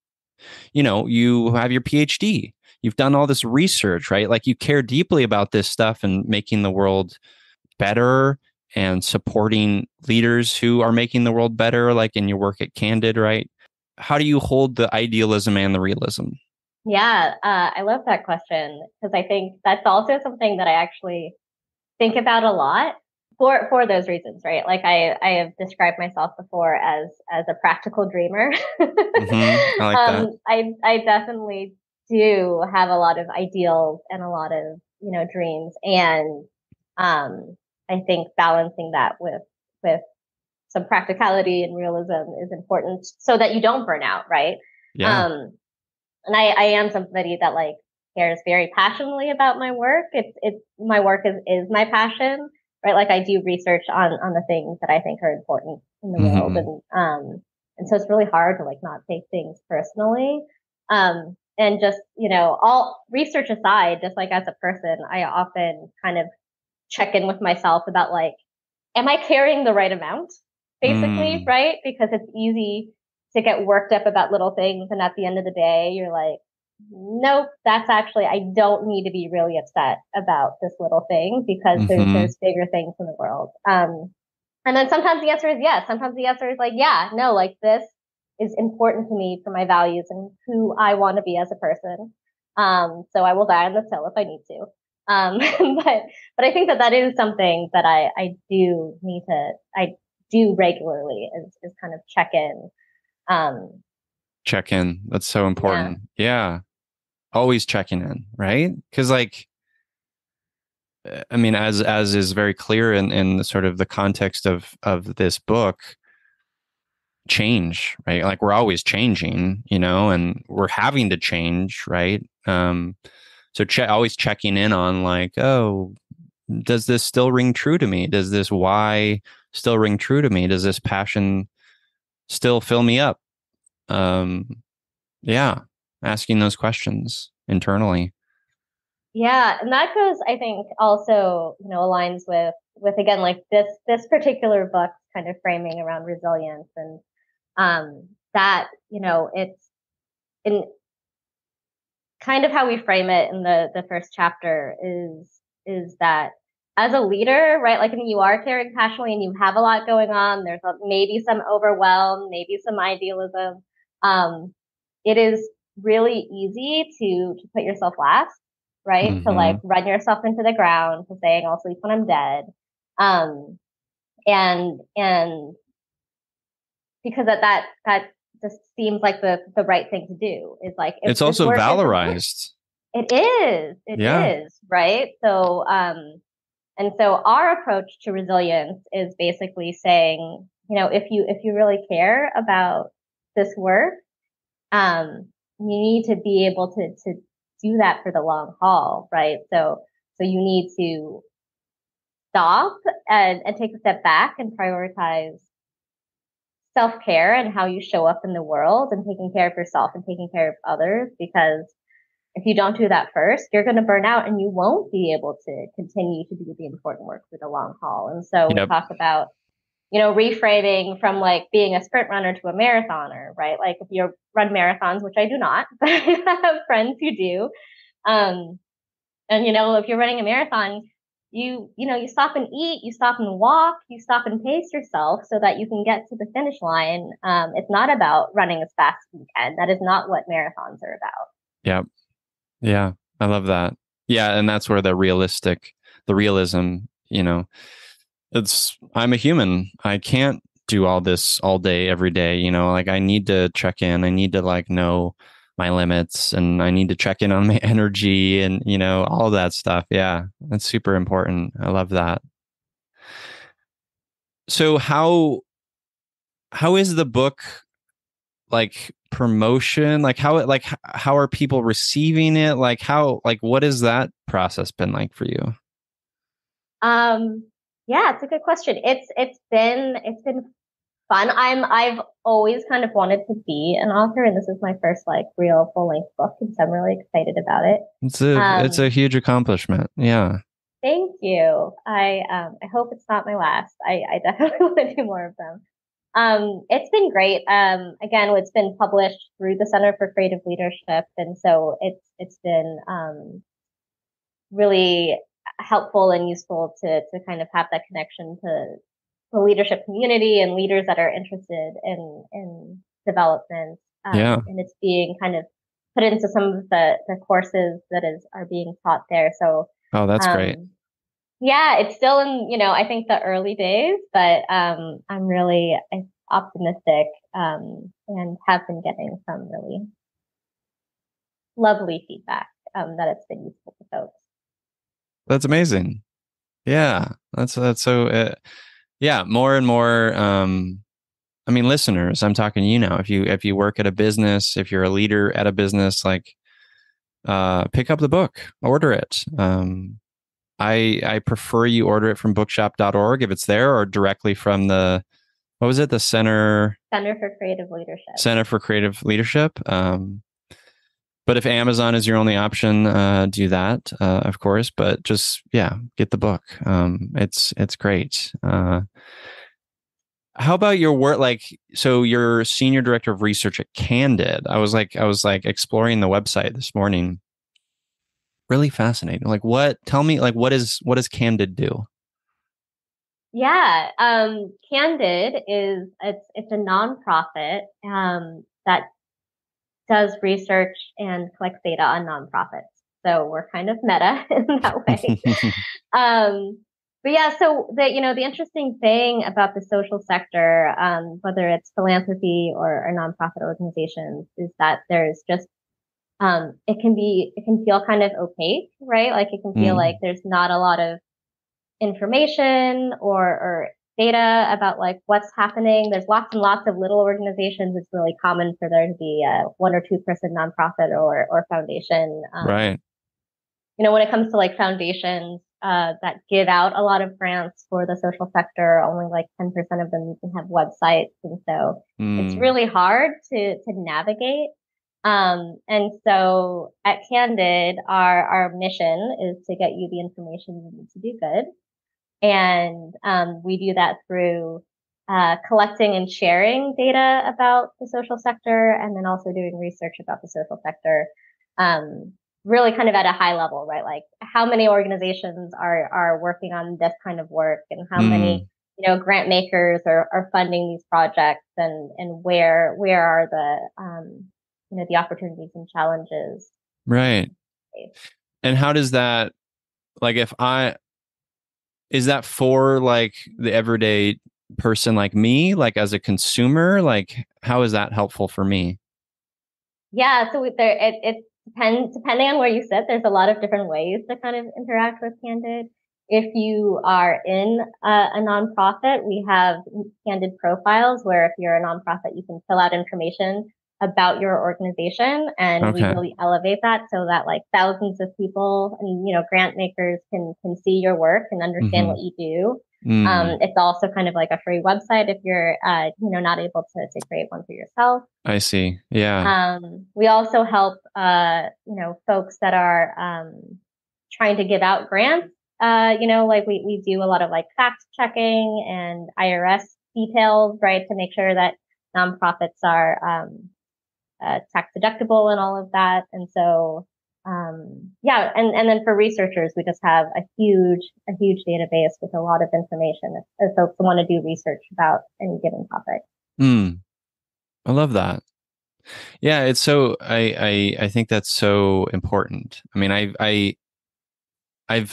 You have your PhD. You've done all this research, right? Like you care deeply about this stuff and making the world better and supporting leaders who are making the world better, like in your work at Candid, right? How do you hold the idealism and the realism? Yeah, I love that question because I think that's also something that I actually think about a lot for those reasons, right? Like I have described myself before as a practical dreamer. I like that. I definitely do have a lot of ideals and a lot of dreams, and I think balancing that with some practicality and realism is important so that you don't burn out, right? Yeah. And I am somebody that like cares very passionately about my work. It's my work is my passion, right? Like I do research on the things that I think are important in the world, and so it's really hard to like not take things personally. And just all research aside, just like as a person, I often kind of check in with myself about like, am I carrying the right amount, basically, right? Because it's easy to get worked up about little things. And at the end of the day, you're like, nope, that's actually, I don't need to be really upset about this little thing because there's bigger things in the world. And then sometimes the answer is yes. Sometimes the answer is like, yeah, no, like this is important to me for my values and who I want to be as a person. So I will die on this hill if I need to. But I think that is something that I do need to, I do regularly is kind of check in. Check in. That's so important. Yeah. Always checking in, right? Because like, I mean, as is very clear in the sort of the context of this book, change, right? Like we're always changing, and we're having to change, right? So always checking in on like, oh, does this still ring true to me? Does this why still ring true to me? Does this passion still fill me up? Um, yeah, asking those questions internally. Yeah, and that goes, I think, also, aligns with again, like this particular book kind of framing around resilience and that, it's in kind of how we frame it in the first chapter is that as a leader, right? Like, I mean, you are caring passionately and you have a lot going on. There's maybe some overwhelm, maybe some idealism. It is really easy to put yourself last, right? To like Mm-hmm. run yourself into the ground, to saying, "I'll sleep when I'm dead," and because that just seems like the right thing to do. Is like if It's this also work isn't work, valorized. it Yeah. is, right? So, and so our approach to resilience is basically saying, if you really care about this work, you need to be able to do that for the long haul, right? So you need to stop and take a step back and prioritize self-care and how you show up in the world and taking care of yourself and taking care of others, because if you don't do that first, you're going to burn out and you won't be able to continue to do the important work for the long haul. And so we Yep. talk about, reframing from like being a sprint runner to a marathoner, right? Like if you run marathons, which I do not, but I have friends who do. Um, and if you're running a marathon, you stop and eat, you stop and walk, you stop and pace yourself so that you can get to the finish line. It's not about running as fast as you can. That is not what marathons are about. Yep. Yeah. I love that. Yeah. And that's where the realism, I'm a human. I can't do all this all day, every day. Like I need to check in. I need to like know my limits and I need to check in on my energy and, all of that stuff. Yeah. That's super important. I love that. So how is the book like promotion? Like how are people receiving it? Like what has that process been like for you? Um, yeah, it's a good question. It's been fun. I've always kind of wanted to be an author, and this is my first like real full length book, and so I'm really excited about it. It's a Um, huge accomplishment. Yeah. Thank you. I hope it's not my last. I definitely want to do more of them. It's been great. Again, it's been published through the Center for Creative Leadership, and so it's been really helpful and useful to kind of have that connection to the leadership community and leaders that are interested in development. Yeah. And it's being kind of put into some of the courses that are being taught there. So, Oh, that's great. um, yeah, it's still in, I think the early days, but, I'm really optimistic, and have been getting some really lovely feedback, that it's been useful to folks. That's amazing. Yeah. That's so yeah, more and more I mean listeners, I'm talking to you now. If you work at a business, if you're a leader at a business, like pick up the book, order it. I prefer you order it from bookshop.org if it's there or directly from the what was it? The Center for Creative Leadership. Center for Creative Leadership. But if Amazon is your only option, do that, of course. But just yeah, get the book. It's great. How about your work? Like, so you're senior director of research at Candid. I was like exploring the website this morning. Really fascinating. Like, what? Tell me, like, what does Candid do? Yeah, Candid it's a nonprofit that does research and collects data on nonprofits. So we're kind of meta in that way. Um, but yeah, so the interesting thing about the social sector, whether it's philanthropy or nonprofit organizations, is that there's just it can feel kind of opaque, right? Like it can feel like Mm, there's not a lot of information or data about like what's happening. There's lots and lots of little organizations. It's really common for there to be a one or two person nonprofit or foundation. right. When it comes to like foundations, that give out a lot of grants for the social sector. Only like 10% of them even have websites, and so it's Mm. really hard to navigate. And so at Candid, our mission is to get you the information you need to do good. And we do that through collecting and sharing data about the social sector, and then also doing research about the social sector. Really kind of at a high level, right? Like how many organizations are working on this kind of work, and how many, Mm. grant makers are funding these projects, and where are the, the opportunities and challenges. Right. And how does that, like, is that for like the everyday person like me, like as a consumer? Like, how is that helpful for me? Yeah, so it depends depending on where you sit. There's a lot of different ways to kind of interact with Candid. If you are in a nonprofit, we have Candid profiles where if you're a nonprofit, you can fill out information about your organization, and we Okay. really elevate that so that like thousands of people and grant makers can see your work and understand Mm-hmm. what you do. Mm. It's also kind of like a free website if you're not able to create one for yourself. I see. Yeah. We also help, folks that are trying to give out grants. Like we do a lot of like fact checking and IRS details, right, to make sure that nonprofits are tax deductible and all of that. And so, yeah, and then for researchers, we just have a huge database with a lot of information if folks want to do research about any given topic. Mm. I love that. Yeah, it's so I think that's so important. I mean, I've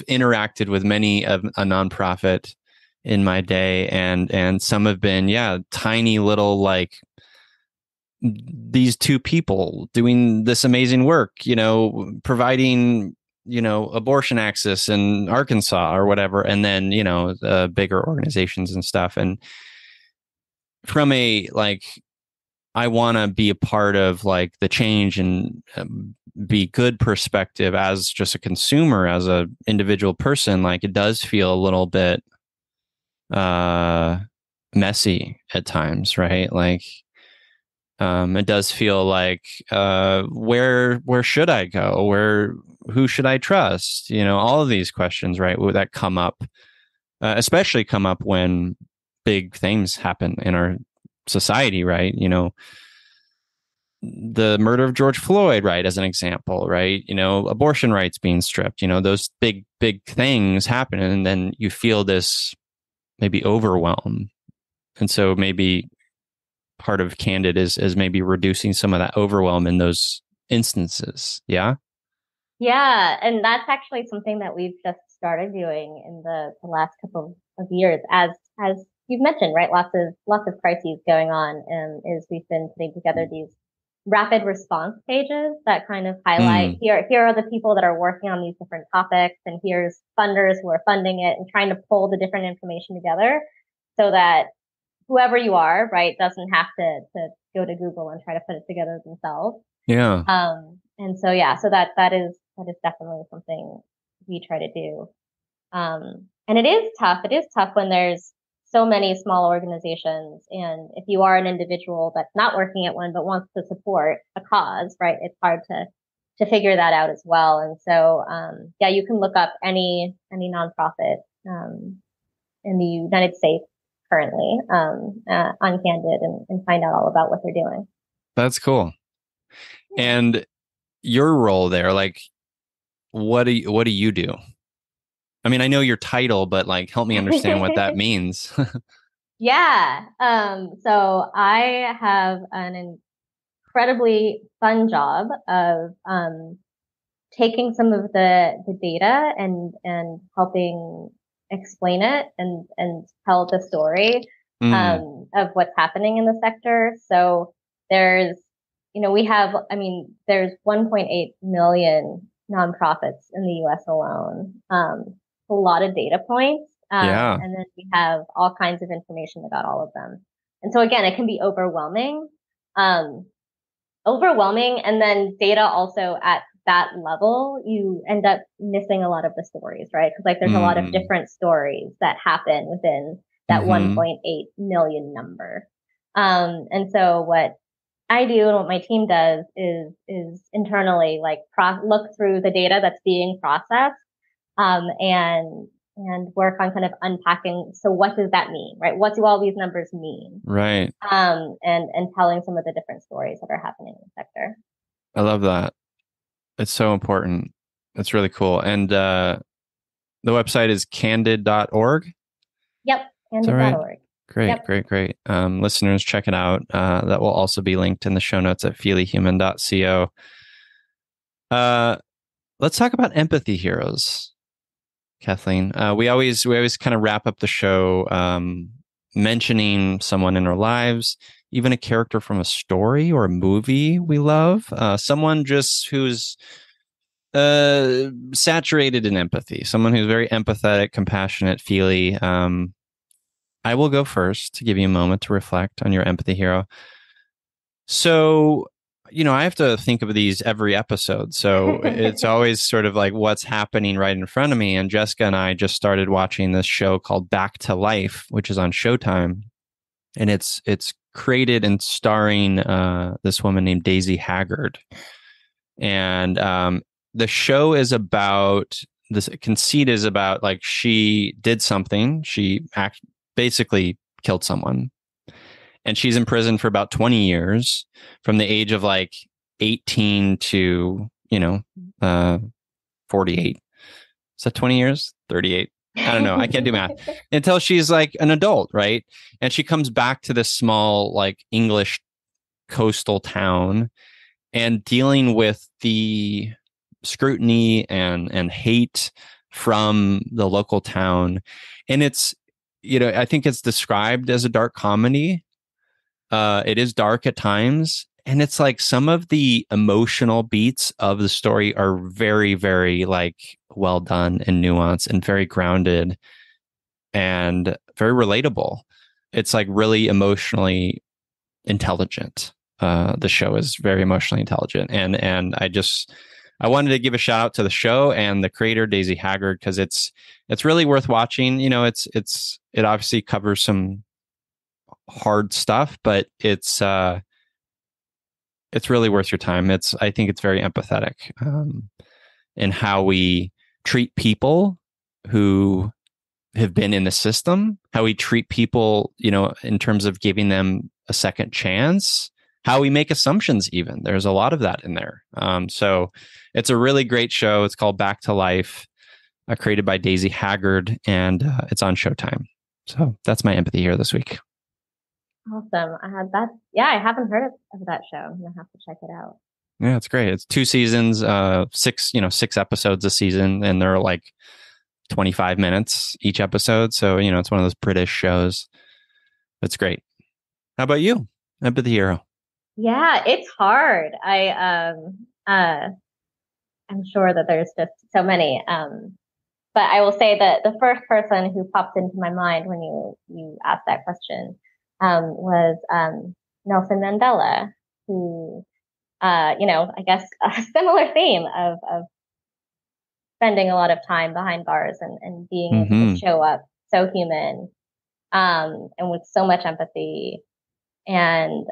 interacted with many of a nonprofit in my day, and some have been, yeah, tiny little, like, these two people doing this amazing work, providing, abortion access in Arkansas or whatever, and then, bigger organizations and stuff. And from a, like, I want to be a part of like the change and be good perspective as just a consumer, as a individual person. Like, it does feel a little bit uh messy at times, right? Like, it does feel like, where should I go? Who should I trust? All of these questions, right, that come up, especially come up when big things happen in our society, right? The murder of George Floyd, right, as an example, right? Abortion rights being stripped, those big things happen. And then you feel this maybe overwhelm. And so maybe part of Candid is maybe reducing some of that overwhelm in those instances. Yeah. Yeah, and that's actually something that we've just started doing in the last couple of years, as you've mentioned, right? Lots of crises going on, and is we've been putting together these rapid response pages that kind of highlight Mm. here are the people that are working on these different topics, and here's funders who are funding it, and trying to pull the different information together so that whoever you are, right, doesn't have to go to Google and try to put it together themselves. Yeah. And so yeah, so that is definitely something we try to do. And it is tough. It is tough when there's so many small organizations, and if you are an individual that's not working at one but wants to support a cause, right? It's hard to figure that out as well. And so, yeah, you can look up any nonprofit in the United States currently on Candid, and find out all about what they're doing. That's cool. Yeah. And your role there, like, what do you do? I mean, I know your title, but like, help me understand what that means. Yeah. So I have an incredibly fun job of taking some of the data and helping explain it and tell the story Mm. of what's happening in the sector. So there's we have, I mean, there's 1.8 million nonprofits in the US alone. A lot of data points. Yeah. And then we have all kinds of information about all of them. And so again, it can be overwhelming. Um, Overwhelming, and then data also at that level, you end up missing a lot of the stories, right? Because like there's a lot of Mm. different stories that happen within that Mm-hmm. 1.8 million number. And so what I do and what my team does is internally like look through the data that's being processed, and work on kind of unpacking. So what does that mean, right? What do all these numbers mean? Right. And telling some of the different stories that are happening in the sector. I love that. It's so important. It's really cool. And the website is candid.org. Is Yep, that right? candid.org. Great, Yep. great, great. Listeners, check it out. That will also be linked in the show notes at feelyhuman.co. Uh, let's talk about empathy heroes, Kathleen. We always kind of wrap up the show mentioning someone in our lives, even a character from a story or a movie we love, someone just who's saturated in empathy, someone who's very empathetic, compassionate, feely. I will go first to give you a moment to reflect on your empathy hero. So, I have to think of these every episode. So it's always sort of like what's happening right in front of me. And Jessica and I just started watching this show called Back to Life, which is on Showtime. And it's created and starring this woman named Daisy Haggard. And the show is about this conceit is about like she did something. Basically killed someone, and she's in prison for about 20 years from the age of like 18 to 48. Is that 20 years? 38. I don't know. I can't do math until she's like an adult, right? And she comes back to this small like English coastal town and dealing with the scrutiny and hate from the local town. And it's, I think it's described as a dark comedy. It is dark at times. And it's like some of the emotional beats of the story are very, very like well done and nuanced and very grounded and very relatable. It's like really emotionally intelligent. The show is very emotionally intelligent, and I wanted to give a shout out to the show and the creator Daisy Haggard because it's really worth watching. It obviously covers some hard stuff, but it's really worth your time. I think it's very empathetic in how we treat people who have been in the system, how we treat people, in terms of giving them a second chance, how we make assumptions, even. There's a lot of that in there. So it's a really great show. It's called Back to Life, created by Daisy Haggard, and it's on Showtime. So that's my empathy here this week. Awesome. I had that. Yeah, I haven't heard of that show. I'm gonna have to check it out. Yeah, it's great. It's 2 seasons, six episodes a season, and they're like 25 minutes each episode. So, it's one of those British shows. It's great. How about you? Empathy hero. Yeah, it's hard. I'm sure that there's just so many. But I will say that the first person who popped into my mind when you asked that question was Nelson Mandela, who I guess a similar theme of spending a lot of time behind bars and being able to show up so human, and with so much empathy. And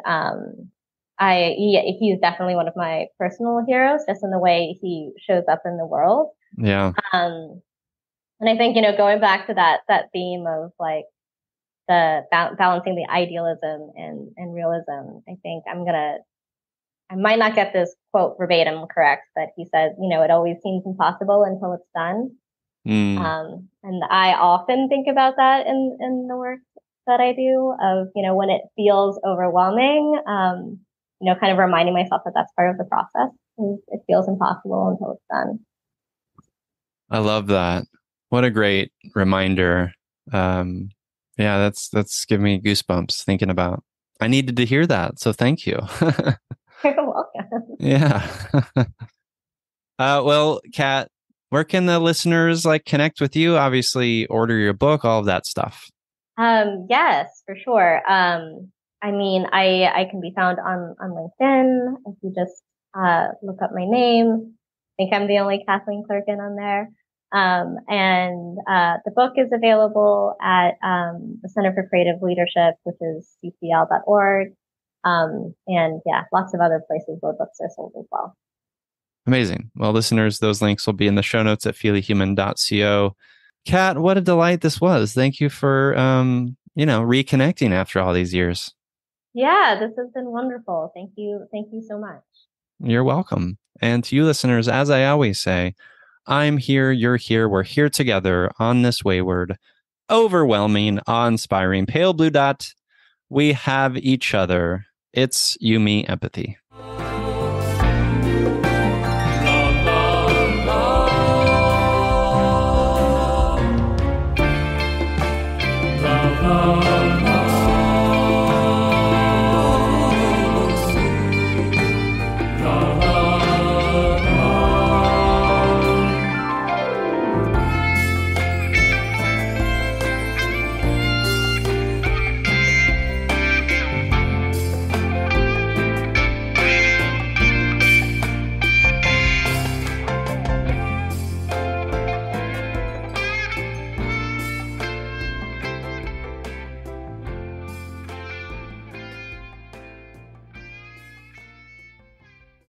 he's definitely one of my personal heroes, just in the way he shows up in the world. Yeah. And I think, going back to that theme of like the balancing the idealism and realism, I think I might not get this quote verbatim correct, but he says, it always seems impossible until it's done. And I often think about that in the work that I do of, when it feels overwhelming, kind of reminding myself that that's part of the process. It feels impossible until it's done. I love that. What a great reminder. Yeah, that's giving me goosebumps thinking about. I needed to hear that, so thank you. You're welcome. Yeah. Well, Kat, where can the listeners like connect with you? Obviously, order your book, all of that stuff. Yes, for sure. I mean, I can be found on LinkedIn if you just look up my name. think I'm the only Kathleen Clerkin on there. And the book is available at the Center for Creative Leadership, which is ccl.org. And yeah, lots of other places where books are sold as well. Amazing. Well, listeners, those links will be in the show notes at feelyhuman.co. Kat, what a delight this was. Thank you for, reconnecting after all these years. Yeah, this has been wonderful. Thank you. Thank you so much. You're welcome. And to you listeners, as I always say, I'm here, you're here, we're here together on this wayward, overwhelming, awe-inspiring pale blue dot. We have each other. It's you, me, empathy.